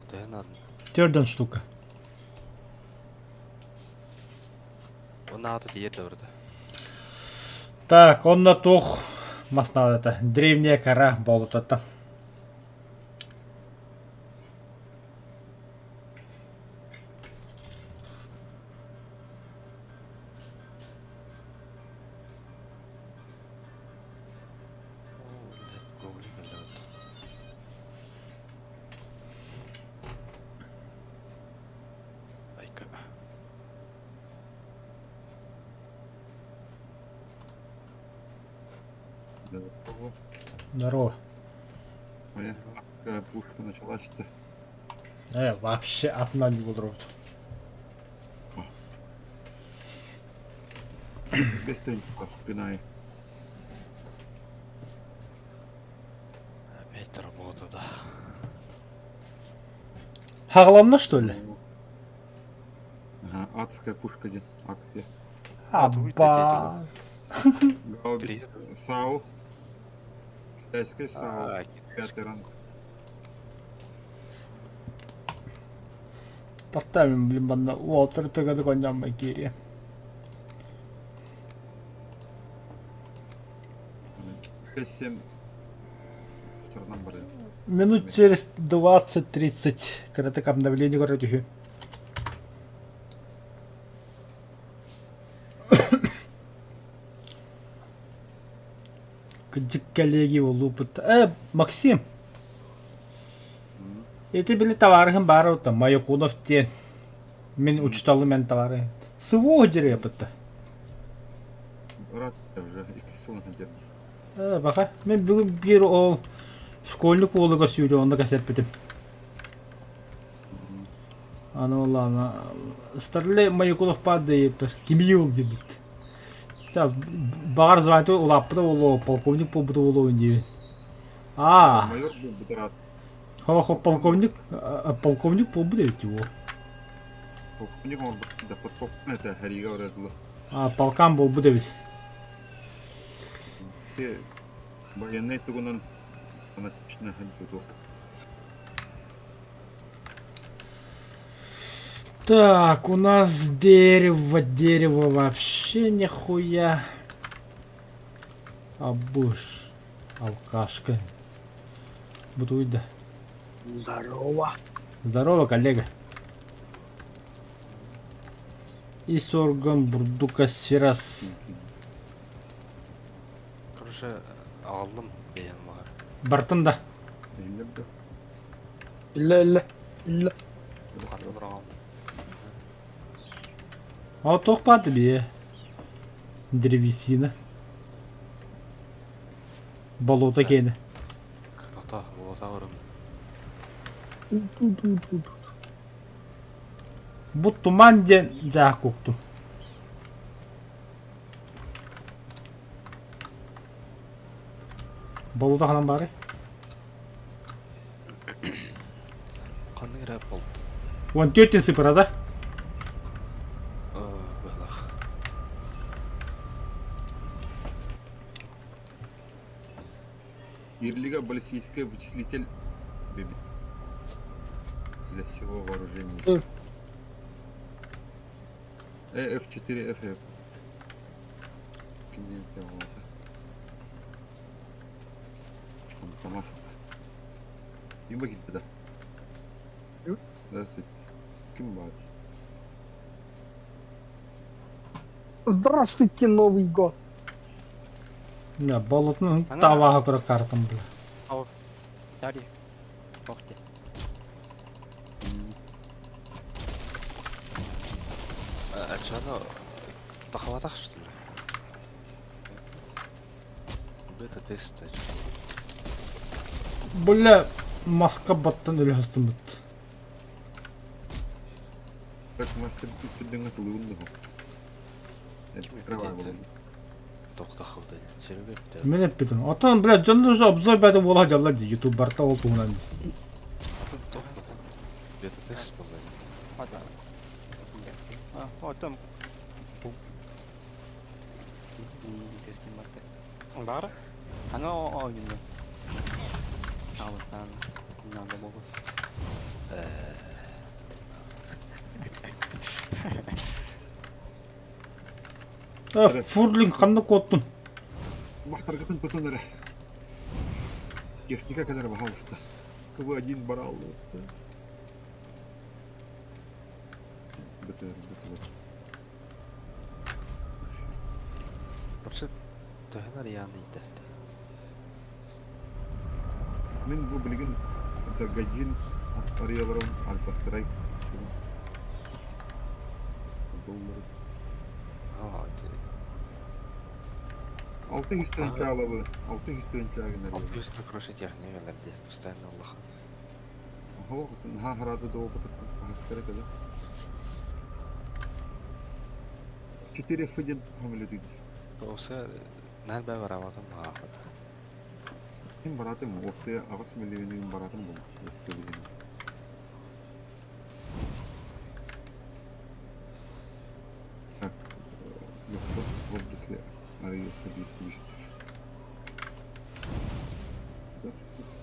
Тенан. Төрдөн штука. Оны аты тиер да burada. Так, он на тух. Маснал это. Древняя кора болотата. Let googling allowed. Айка. Ого, Здорово. моя адская пушка началась-то. Вообще атма не буду. Бехтенько спиной. Опять работа, да. Хагланна, что ли? Ага, адская пушка один. Адская. Аббас. Гаубица САУ. Китайская САУ. Пятый ранг. Поставим, блин, банда. Уолтер, ты как коням макири. 6-7. Сторонам бары. Минут через 20-30. Когда так обновление короче. Коллеги лупят. Максим. Эти были товары бару там, Майокунов те. Мен учталы мен товары. Сывого деребата. Рад я уже иксылын надерді. Баха, мен бүгін бір ол школьник олыға сүйрі, онда кәсет бітім. Аны ола, ана... Старлы Майокунов падды епір, кемей ол дебіт. Бағар звайты олаппыда олу, полковник болбыда олу өндейбін. Майор был бы рад. Полковник болбыда өтті ол. Полковник он да подполковник это Харига уредила. Полкан болбыда өт. Те военный тугунан фанатично ходил. Так, у нас дерево вообще нихуя. Абуш. Алкашка. Будуйда. Здорово. Здорово, коллега. И сорган бурдука сферас. Короче, aldım beğenmeyi. Бартында. Illa. Қанды бұрағам. Тоқпады бе. Древесина. Болото кені. Кто-то болса көрім. Бұл туман ден жақ көктім. Болото қанан бары? Қандай рәп болды? 14 сыпыр аза. Бұлақ. Ирлига баллистический вычислитель для всего вооружения. F4F. Ким ба кетті да? Здравствуйте. Ким бар? Здравствуйте, Новый год. Болотның табаға күрі картым бұл. Ауыр. Дарья. Бохте. Әчаны тақалатақ что ли? Бета-тест әчаны. Бля, маска баттан өлі хастым бұд. Как мастер күттірдің атылы ұлды бұл? Тоқтақ қылды. Сереге бітті. Мен еппедім. Атан, бля, жанды ұжы обзор бәді бола жалла де. YouTube барта ол туғынан. Бета-тест болды. Hadi. O tam. Testim bakta. Var. Ana o oyunda. Ağustan. Nanda bogus. Фурлинг қанды коттun. Мақтарғытын тұтын әрі. Техника кәдір бағалысты. КВ-1 бара алды. Бітір. Бірші төхінер яны иді. Мен бұл білген Загадин ария барам Альпастрай. Доллары. Алты хистен чалабы. Алты хистен чагын Алты әрі. yüzüne kroşe техникалерде, постоянно Аллаха. Ага, ха харазы да опыт. Астыры кәді. 4 фыден қамылы дейді. Тоғысы нәл бәй бар аватым мағақыды. Мен баратым, опция ағас миллионын баратым бұл. Так, yoxdur, воздухе арaya ходить лишь.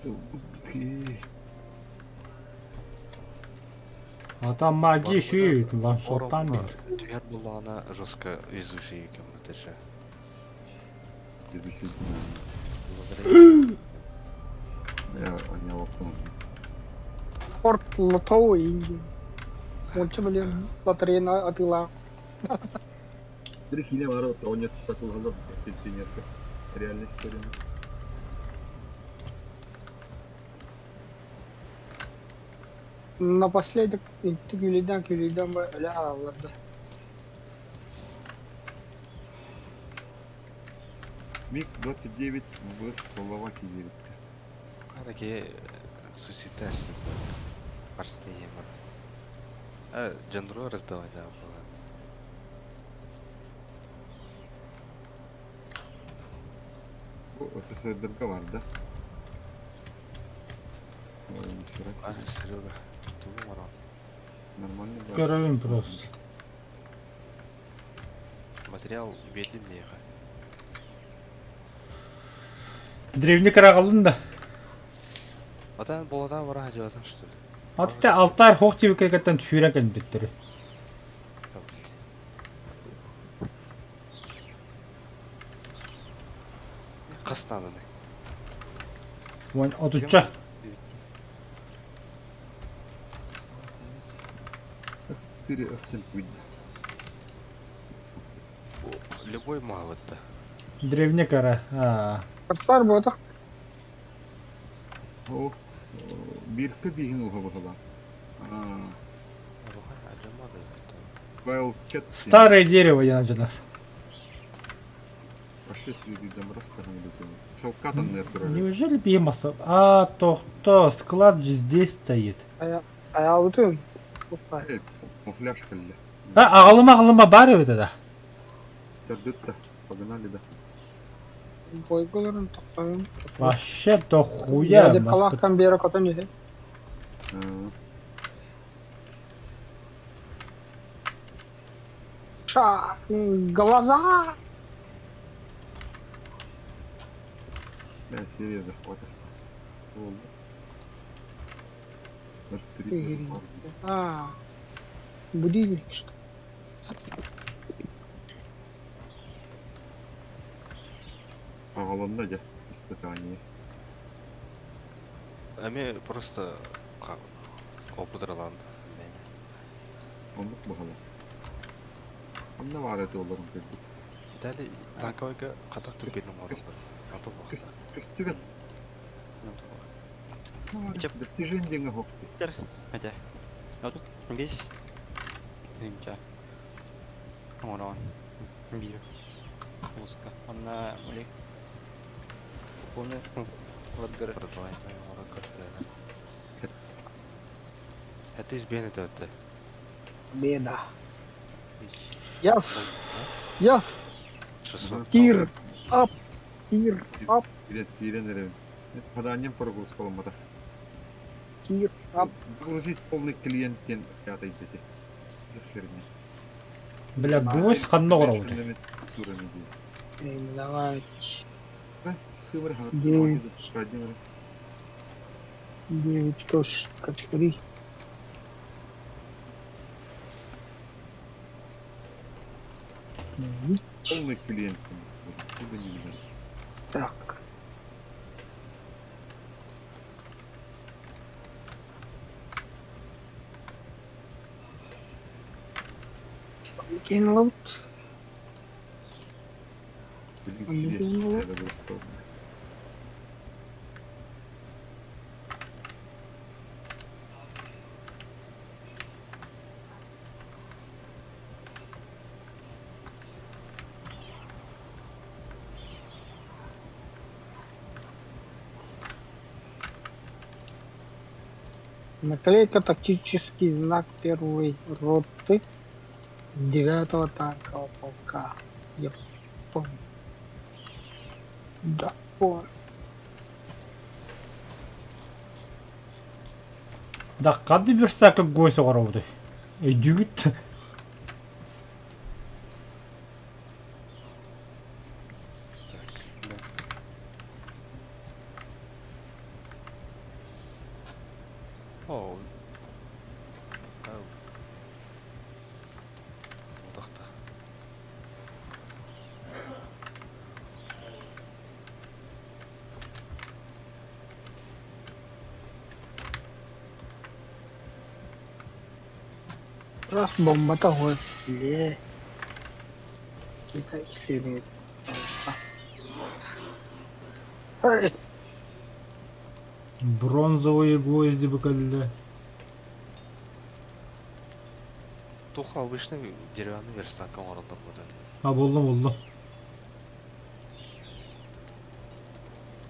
Воздухе. Атам маги шүйт, ваншоттан бер. Түйер бұлағына жестко везуший екен мұтышы. Изучить Я не опытом. Спорт лото инди. Онча білем лотерейна атыла. Бір хине бар, он нет такого пенсионерка. Реальная история. Напоследок күлейден ба өлі алаларды. МиГ-29 в Словакии едет. Қадаке сусита әшілді. Қаршыда ем бар. Жандыру раздавай да болады. СССР var da. Ой, нихера себе. Серега, туы бар ол. Нормально, да. Көрөйін просто. Материал бердім неға. Древний қарағылдың да. Атан болада бара жауатан что ли? Атты алтар хоқ тиіп кәкеттен түйрен кән біттірі. Қасынан аны. Вон отуча. Четыре автен выйдет. Любой мағаватты. Древний қара. Картар болды. О, бирка бигин уға бұғыла. Ажамады. Wildcat. Старое дерево, янжанар. Вообще свидетелем расскажем людям. Шелкатан, наверное. Неужели бейм остав? А, то склад же здесь стоит. Аял өтім. Фляжка ли? Ағылыма бар өті да. Кардетта. Погнали, да. Бойғыларын тоқтайын. Вообще то хуя. Дәдір қалақтан бері қатын еді. Ша, глаза! Да, серия захвата. Даже 3 Будильник, что? Ағалында жа. Испытание. Әме просто опыдыраланды. Ондық бағала. Анна бар әті оларын кәдді. Дәлі танковайға қатақ түргенің орында. Аты бақса. Көстігіт. Достижениеңі хоқты. Әде. Яду. Бес. Нымча. Амаран. Бир. Музыка. Анна олег. Оны. Владгар. Продаваемый орын кірді. Әті избені өтті. Беда. Яс. Яс. 600. Тир. Ап. Тир. Ап. Кирен әрі. Поданием прогруз қалымада. Тир. Ап. Грузить полный клиенттен қиятай деді. Зашеріне. Бля, гвоздь қанды қора өті. Давай. Сывыр Девять. хат. 9.3. Полный клиент. Куда не видно. Так. Stomaching load. Блин, клиент. Это был стоп. Наклейка тактический знак первой роты 9-го танкового полка. Я помню. Да, помню. Да кады берсе как гойсы қарауды. Өйдігіт. Так, Да. Оу. Ау. Удахта. Раз бомба-то вот. Kita исследуем. Ай, Бронзовые гвозди быкалды. Туха обычный деревянный верстак орында бұдан. А, болдым.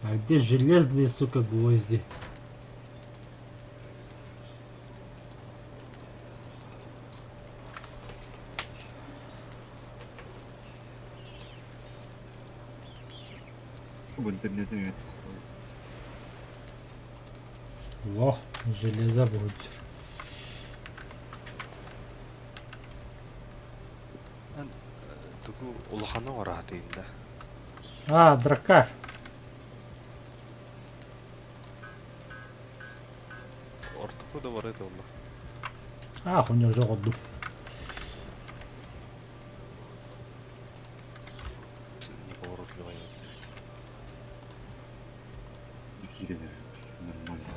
А где железные, сука, гвозди? В интернете нет. Во, железо будет. Тугу улаханың оратыйында. А, дракар. Ортықы да бар еді олда. А, хуйня жоқ отду. Неповоротливый еді. Никита, нормально.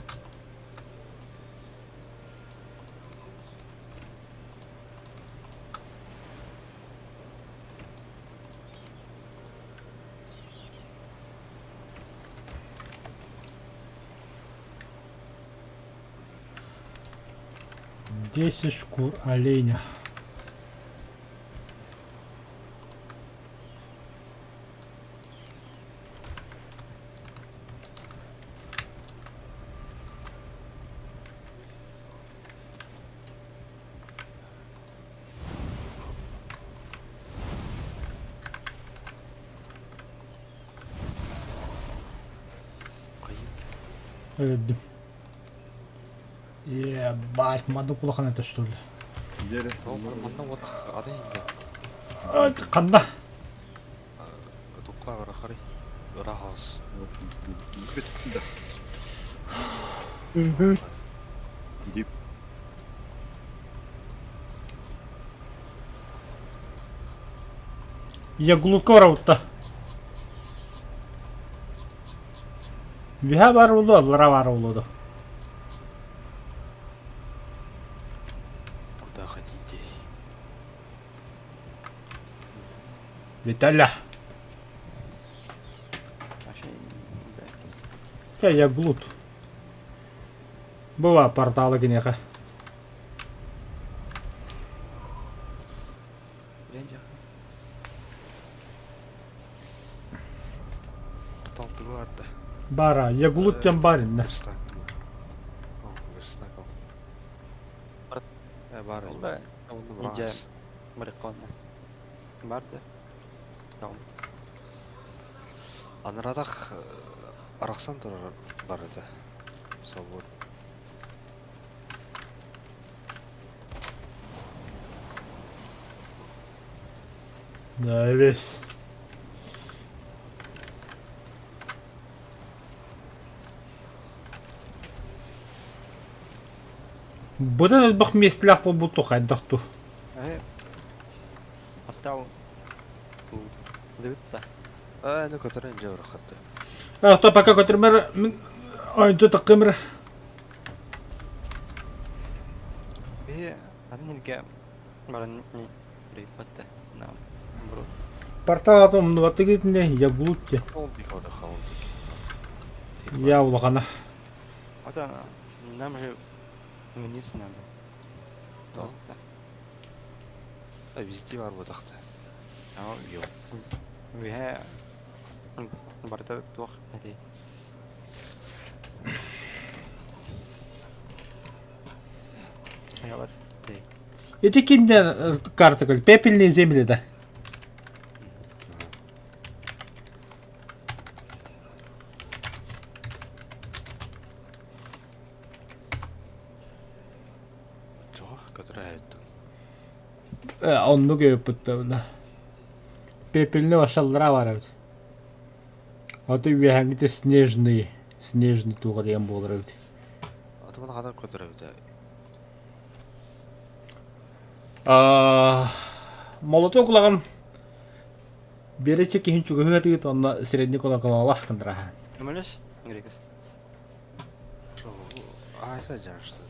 Десять шкур оленя. Öldüm. Ебать, мады кулахан это что ли? Дерево. Маңнан отақ ады енді. Ай, қанда. Тұққа бара қарай. Ырақ ауыз. Да. мгм. Дип. Я глутка барабытта. Биха бар болду, лара бар болду. Куда хотите? Виталя. Вообще, да. Я глут. Была порталы гнеха. Рейнджер. Портал тұғы атты. Бара, я глут тем барин, да. Верстак тұғы. О, верстак ол. Бар. Бар. Олда Оны Ninja. бұрағыз. Мариконна. Барды. Tamam. Анарадақ арақсан тұрар бар еді. Собор. Да, весь. Бұдан өтбақ местілі ақпыл бұтты қайдақту. Портал Дыбытта. Ну который же урахатты. То пока көтөрмөр ойынты таққымыр. Бе, адынерге баран не рейпатта. Нам. Бру. Порталатым нуватты кетінде, я булутте. Ол бик оры хавалды. Я улағана. Ата, нам же вниз надо. Да. Везде бар бұдақта. Йо. Ве барда тух эти. Аялар. Эй. Эти кимде карта көл, пепельные земли да. Жоқ, который айтты. Онну көппіттіуна. Пепельный вашалдыра бар әуді. Аты үйәңгіде снежный туғыр ем болыр әуді. Атымын қадар который өйді. Молоты оқылаған берече кейін чүгігі әтігіт, онна средний қолақыла ласкындыра. Нумалеш? Грекос. Айса жан, что